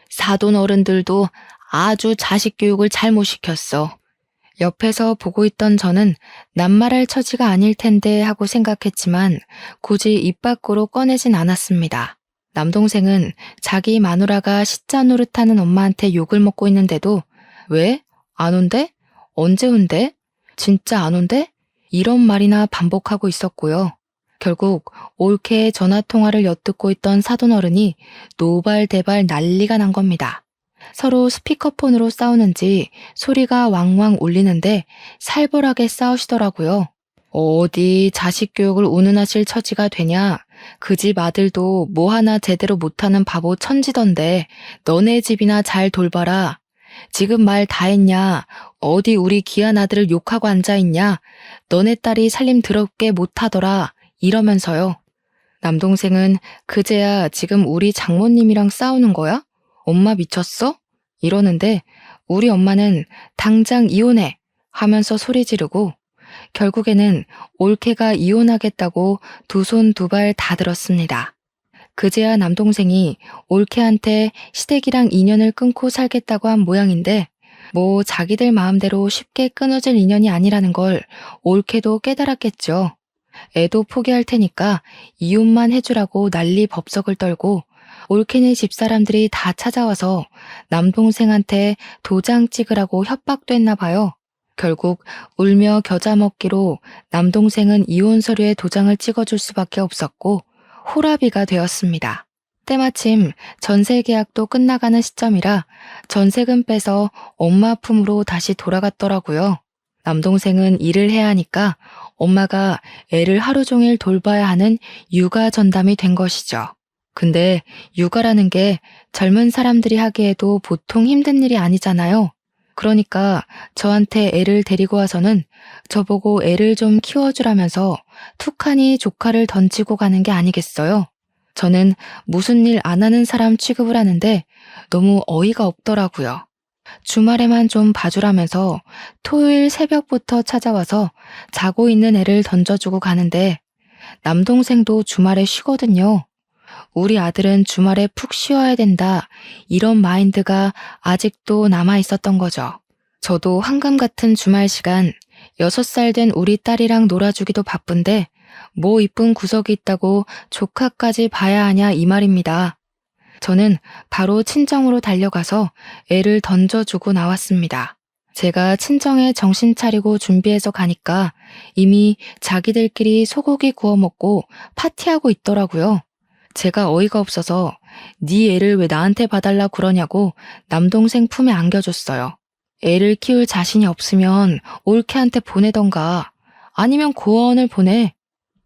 사돈 어른들도 아주 자식 교육을 잘못 시켰어. 옆에서 보고 있던 저는 낱말할 처지가 아닐 텐데 하고 생각했지만 굳이 입 밖으로 꺼내진 않았습니다. 남동생은 자기 마누라가 시자 노릇하는 엄마한테 욕을 먹고 있는데도 왜? 안 온대? 언제 온대? 진짜 안 온대? 이런 말이나 반복하고 있었고요. 결국 올케의 전화통화를 엿듣고 있던 사돈어른이 노발대발 난리가 난 겁니다. 서로 스피커폰으로 싸우는지 소리가 왕왕 울리는데 살벌하게 싸우시더라고요. 어디 자식 교육을 운운하실 처지가 되냐? 그 집 아들도 뭐 하나 제대로 못하는 바보 천지던데 너네 집이나 잘 돌봐라. 지금 말 다 했냐? 어디 우리 귀한 아들을 욕하고 앉아있냐? 너네 딸이 살림 더럽게 못하더라. 이러면서요. 남동생은 그제야 지금 우리 장모님이랑 싸우는 거야? 엄마 미쳤어? 이러는데 우리 엄마는 당장 이혼해 하면서 소리 지르고 결국에는 올케가 이혼하겠다고 두 손 두 발 다 들었습니다. 그제야 남동생이 올케한테 시댁이랑 인연을 끊고 살겠다고 한 모양인데 뭐 자기들 마음대로 쉽게 끊어질 인연이 아니라는 걸 올케도 깨달았겠죠. 애도 포기할 테니까 이혼만 해주라고 난리 법석을 떨고 올케네 집사람들이 다 찾아와서 남동생한테 도장 찍으라고 협박도 했나 봐요. 결국 울며 겨자 먹기로 남동생은 이혼 서류에 도장을 찍어줄 수밖에 없었고 호라비가 되었습니다. 때마침 전세 계약도 끝나가는 시점이라 전세금 빼서 엄마 품으로 다시 돌아갔더라고요. 남동생은 일을 해야 하니까 엄마가 애를 하루 종일 돌봐야 하는 육아 전담이 된 것이죠. 근데 육아라는 게 젊은 사람들이 하기에도 보통 힘든 일이 아니잖아요. 그러니까 저한테 애를 데리고 와서는 저보고 애를 좀 키워주라면서 툭하니 조카를 던지고 가는 게 아니겠어요. 저는 무슨 일 안 하는 사람 취급을 하는데 너무 어이가 없더라고요. 주말에만 좀 봐주라면서 토요일 새벽부터 찾아와서 자고 있는 애를 던져주고 가는데 남동생도 주말에 쉬거든요. 우리 아들은 주말에 푹 쉬어야 된다. 이런 마인드가 아직도 남아 있었던 거죠. 저도 한감 같은 주말 시간 6살 된 우리 딸이랑 놀아주기도 바쁜데 뭐 이쁜 구석이 있다고 조카까지 봐야 하냐 이 말입니다. 저는 바로 친정으로 달려가서 애를 던져주고 나왔습니다. 제가 친정에 정신 차리고 준비해서 가니까 이미 자기들끼리 소고기 구워 먹고 파티하고 있더라고요. 제가 어이가 없어서 네 애를 왜 나한테 봐달라 그러냐고 남동생 품에 안겨줬어요. 애를 키울 자신이 없으면 올케한테 보내던가 아니면 고아원을 보내.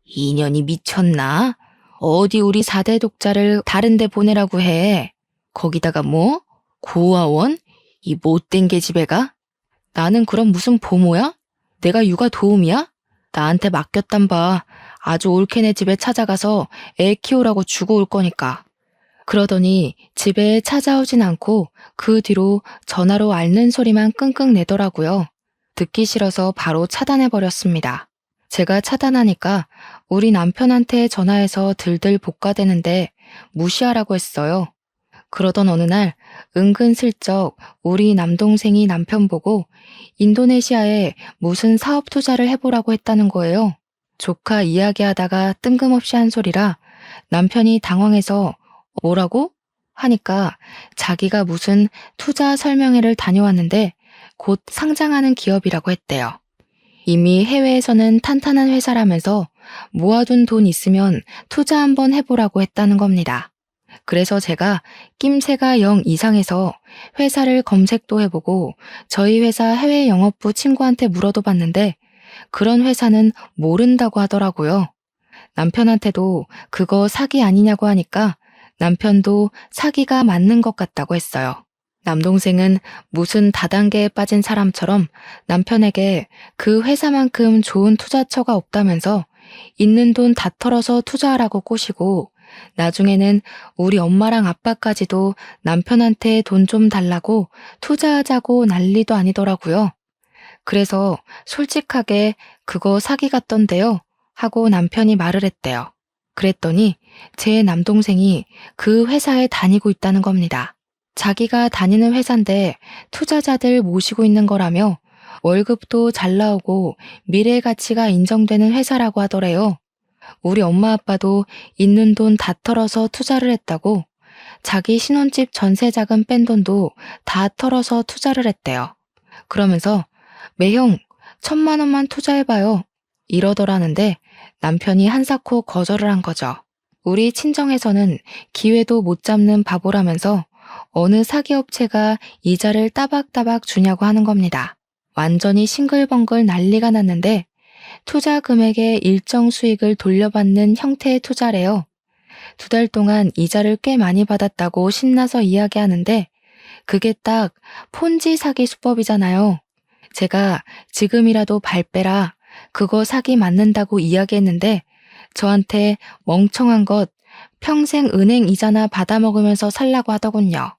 이년이 미쳤나? 어디 우리 4대 독자를 다른 데 보내라고 해. 거기다가 뭐? 고아원? 이 못된 계집애가? 나는 그럼 무슨 보모야? 내가 육아 도우미야? 나한테 맡겼단 봐. 아주 올케네 집에 찾아가서 애 키우라고 주고 올 거니까. 그러더니 집에 찾아오진 않고 그 뒤로 전화로 앓는 소리만 끙끙 내더라고요. 듣기 싫어서 바로 차단해버렸습니다. 제가 차단하니까 우리 남편한테 전화해서 들들 볶아대는데 무시하라고 했어요. 그러던 어느 날 은근슬쩍 우리 남동생이 남편 보고 인도네시아에 무슨 사업 투자를 해보라고 했다는 거예요. 조카 이야기하다가 뜬금없이 한 소리라 남편이 당황해서 뭐라고? 하니까 자기가 무슨 투자 설명회를 다녀왔는데 곧 상장하는 기업이라고 했대요. 이미 해외에서는 탄탄한 회사라면서 모아둔 돈 있으면 투자 한번 해보라고 했다는 겁니다. 그래서 제가 낌새가 0 이상해서 회사를 검색도 해보고 저희 회사 해외 영업부 친구한테 물어도 봤는데 그런 회사는 모른다고 하더라고요. 남편한테도 그거 사기 아니냐고 하니까 남편도 사기가 맞는 것 같다고 했어요. 남동생은 무슨 다단계에 빠진 사람처럼 남편에게 그 회사만큼 좋은 투자처가 없다면서 있는 돈 다 털어서 투자하라고 꼬시고 나중에는 우리 엄마랑 아빠까지도 남편한테 돈 좀 달라고 투자하자고 난리도 아니더라고요. 그래서 솔직하게 그거 사기 같던데요 하고 남편이 말을 했대요. 그랬더니 제 남동생이 그 회사에 다니고 있다는 겁니다. 자기가 다니는 회사인데 투자자들 모시고 있는 거라며 월급도 잘 나오고 미래 가치가 인정되는 회사라고 하더래요. 우리 엄마 아빠도 있는 돈 다 털어서 투자를 했다고 자기 신혼집 전세 자금 뺀 돈도 다 털어서 투자를 했대요. 그러면서 매형 1,000만 원만 투자해봐요 이러더라는데 남편이 한사코 거절을 한 거죠. 우리 친정에서는 기회도 못 잡는 바보라면서 어느 사기업체가 이자를 따박따박 주냐고 하는 겁니다. 완전히 싱글벙글 난리가 났는데 투자 금액의 일정 수익을 돌려받는 형태의 투자래요. 2달 동안 이자를 꽤 많이 받았다고 신나서 이야기하는데 그게 딱 폰지 사기 수법이잖아요. 제가 지금이라도 발 빼라, 그거 사기 맞는다고 이야기했는데 저한테 멍청한 것 평생 은행 이자나 받아먹으면서 살라고 하더군요.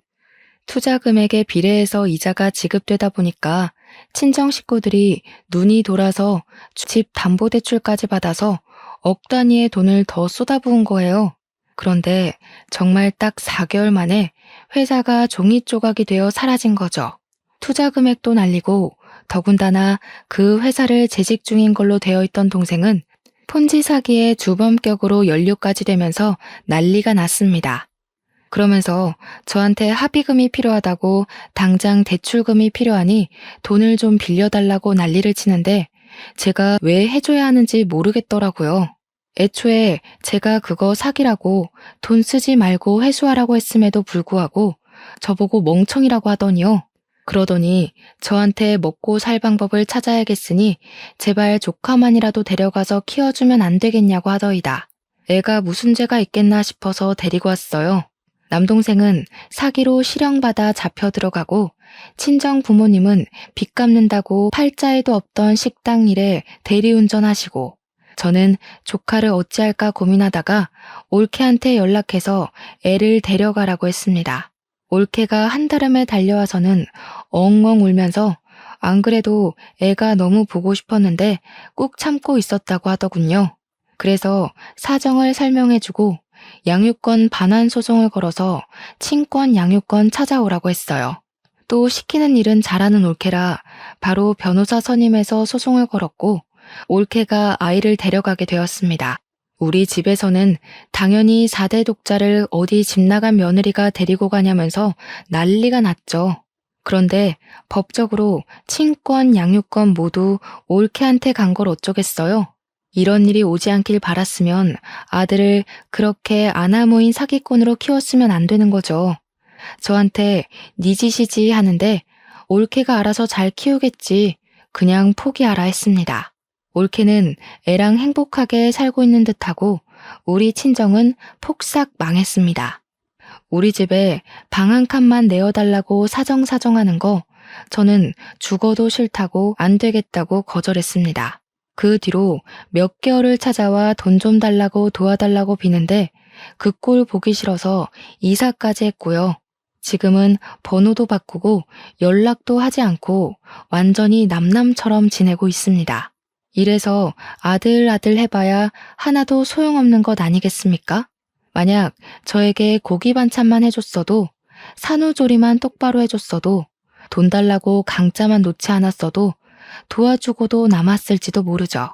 투자 금액에 비례해서 이자가 지급되다 보니까 친정 식구들이 눈이 돌아서 집 담보대출까지 받아서 억 단위의 돈을 더 쏟아부은 거예요. 그런데 정말 딱 4개월 만에 회사가 종이 조각이 되어 사라진 거죠. 투자 금액도 날리고 더군다나 그 회사를 재직 중인 걸로 되어 있던 동생은 폰지 사기에 주범격으로 연루까지 되면서 난리가 났습니다. 그러면서 저한테 합의금이 필요하다고 당장 대출금이 필요하니 돈을 좀 빌려달라고 난리를 치는데 제가 왜 해줘야 하는지 모르겠더라고요. 애초에 제가 그거 사기라고 돈 쓰지 말고 회수하라고 했음에도 불구하고 저보고 멍청이라고 하더니요. 그러더니 저한테 먹고 살 방법을 찾아야겠으니 제발 조카만이라도 데려가서 키워주면 안 되겠냐고 하더이다. 애가 무슨 죄가 있겠나 싶어서 데리고 왔어요. 남동생은 사기로 실형받아 잡혀 들어가고 친정 부모님은 빚 갚는다고 팔자에도 없던 식당 일에 대리운전하시고 저는 조카를 어찌할까 고민하다가 올케한테 연락해서 애를 데려가라고 했습니다. 올케가 한달음에 달려와서는 엉엉 울면서 안 그래도 애가 너무 보고 싶었는데 꾹 참고 있었다고 하더군요. 그래서 사정을 설명해주고 양육권 반환 소송을 걸어서 친권 양육권 찾아오라고 했어요. 또 시키는 일은 잘하는 올케라 바로 변호사 선임해서 소송을 걸었고 올케가 아이를 데려가게 되었습니다. 우리 집에서는 당연히 4대 독자를 어디 집 나간 며느리가 데리고 가냐면서 난리가 났죠. 그런데 법적으로 친권, 양육권 모두 올케한테 간 걸 어쩌겠어요. 이런 일이 오지 않길 바랐으면 아들을 그렇게 아나무인 사기꾼으로 키웠으면 안 되는 거죠. 저한테 네 짓이지 하는데 올케가 알아서 잘 키우겠지. 그냥 포기하라 했습니다. 올케는 애랑 행복하게 살고 있는 듯하고 우리 친정은 폭삭 망했습니다. 우리 집에 방 한 칸만 내어달라고 사정사정하는 거 저는 죽어도 싫다고 안 되겠다고 거절했습니다. 그 뒤로 몇 개월을 찾아와 돈 좀 달라고 도와달라고 비는데 그 꼴 보기 싫어서 이사까지 했고요. 지금은 번호도 바꾸고 연락도 하지 않고 완전히 남남처럼 지내고 있습니다. 이래서 아들 해봐야 하나도 소용없는 것 아니겠습니까? 만약 저에게 고기 반찬만 해줬어도, 산후조리만 똑바로 해줬어도, 돈 달라고 강짜만 놓지 않았어도 도와주고도 남았을지도 모르죠.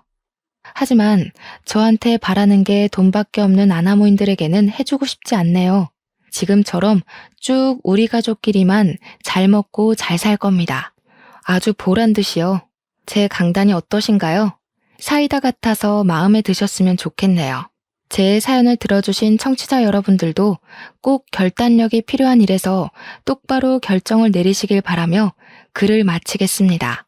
하지만 저한테 바라는 게 돈밖에 없는 아나모인들에게는 해주고 싶지 않네요. 지금처럼 쭉 우리 가족끼리만 잘 먹고 잘 살 겁니다. 아주 보란 듯이요. 제 강단이 어떠신가요? 사이다 같아서 마음에 드셨으면 좋겠네요. 제 사연을 들어주신 청취자 여러분들도 꼭 결단력이 필요한 일에서 똑바로 결정을 내리시길 바라며 글을 마치겠습니다.